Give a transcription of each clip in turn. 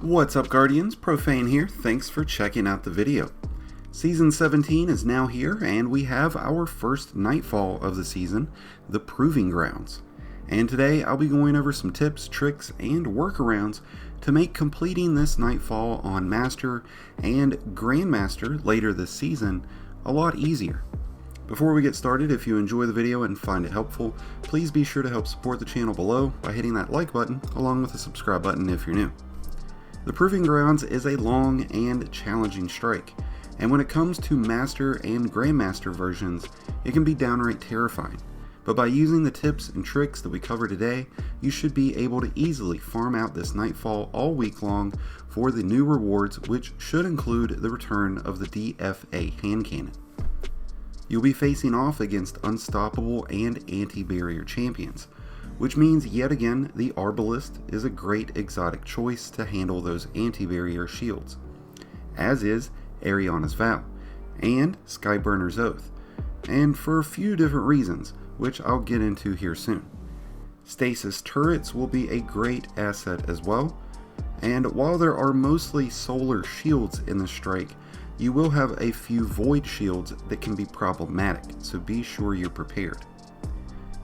What's up, Guardians? Profane here. Thanks for checking out the video. Season 17 is now here, and we have our first Nightfall of the season, the Proving Grounds. And today I'll be going over some tips, tricks, and workarounds to make completing this Nightfall on Master and Grandmaster later this season a lot easier. Before we get started, if you enjoy the video and find it helpful, please be sure to help support the channel below by hitting that like button along with the subscribe button if you're new. The Proving Grounds is a long and challenging strike, and when it comes to Master and Grandmaster versions, it can be downright terrifying. But by using the tips and tricks that we cover today, you should be able to easily farm out this Nightfall all week long for the new rewards, which should include the return of the DFA hand cannon. You'll be facing off against unstoppable and anti-barrier champions, which means yet again the Arbalist is a great exotic choice to handle those anti-barrier shields, as is Ariana's Vow and Skyburner's Oath, and for a few different reasons, which I'll get into here soon. Stasis turrets will be a great asset as well, and while there are mostly solar shields in the strike, you will have a few void shields that can be problematic, so be sure you're prepared.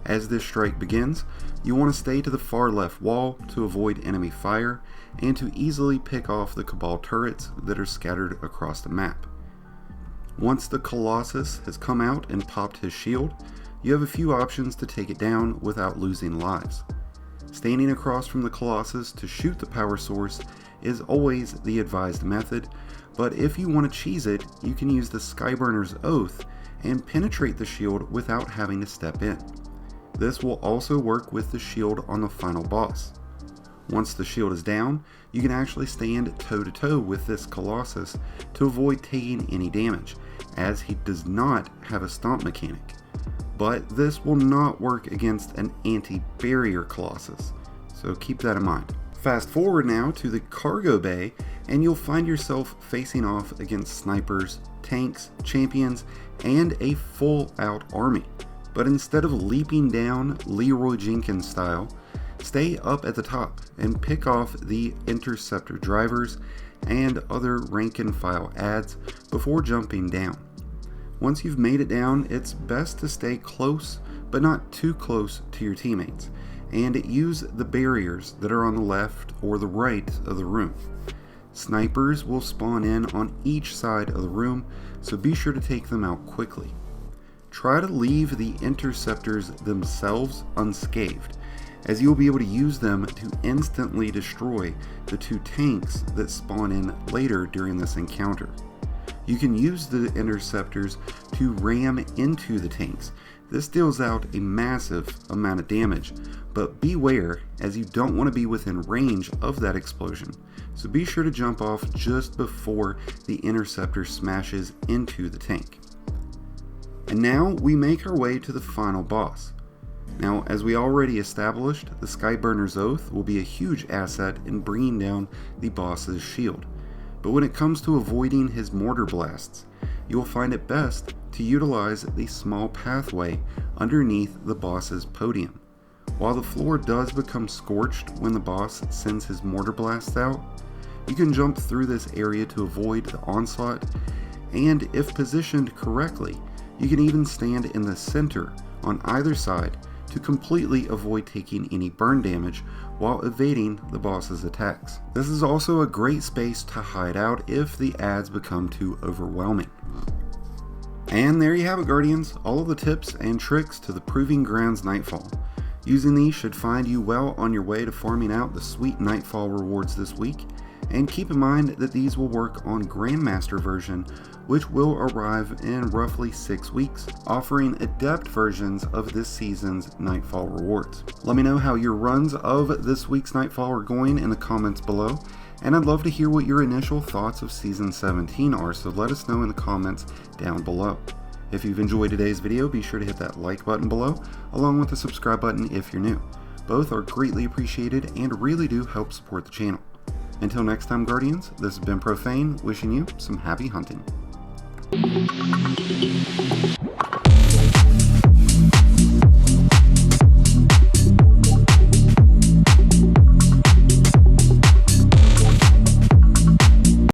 As this strike begins, you want to stay to the far left wall to avoid enemy fire and to easily pick off the Cabal turrets that are scattered across the map. Once the Colossus has come out and popped his shield, you have a few options to take it down without losing lives. Standing across from the Colossus to shoot the power source is always the advised method, but if you want to cheese it, you can use the Skyburner's Oath and penetrate the shield without having to step in. This will also work with the shield on the final boss. Once the shield is down, you can actually stand toe-to-toe with this Colossus to avoid taking any damage, as he does not have a stomp mechanic. But this will not work against an anti-barrier Colossus, so keep that in mind. Fast forward now to the cargo bay, and you'll find yourself facing off against snipers, tanks, champions, and a full-out army. But instead of leaping down Leroy Jenkins style, stay up at the top and pick off the interceptor drivers and other rank and file adds before jumping down. Once you've made it down, it's best to stay close but not too close to your teammates, and use the barriers that are on the left or the right of the room. Snipers will spawn in on each side of the room, so be sure to take them out quickly. Try to leave the interceptors themselves unscathed, as you'll be able to use them to instantly destroy the two tanks that spawn in later during this encounter. You can use the interceptors to ram into the tanks. This deals out a massive amount of damage, but beware, as you don't want to be within range of that explosion, so be sure to jump off just before the interceptor smashes into the tank. And now we make our way to the final boss. Now, as we already established, the Skyburner's Oath will be a huge asset in bringing down the boss's shield. But when it comes to avoiding his mortar blasts, you will find it best to utilize the small pathway underneath the boss's podium. While the floor does become scorched when the boss sends his mortar blasts out, you can jump through this area to avoid the onslaught, and if positioned correctly, you can even stand in the center on either side to completely avoid taking any burn damage while evading the boss's attacks. This is also a great space to hide out if the ads become too overwhelming. And there you have it, Guardians, all of the tips and tricks to the Proving Grounds Nightfall. Using these should find you well on your way to farming out the sweet Nightfall rewards this week, and keep in mind that these will work on Grandmaster version, which will arrive in roughly 6 weeks, offering adept versions of this season's Nightfall rewards. Let me know how your runs of this week's Nightfall are going in the comments below, and I'd love to hear what your initial thoughts of Season 17 are, so let us know in the comments down below. If you've enjoyed today's video, be sure to hit that like button below, along with the subscribe button if you're new. Both are greatly appreciated and really do help support the channel. Until next time, Guardians, this has been Profane, wishing you some happy hunting.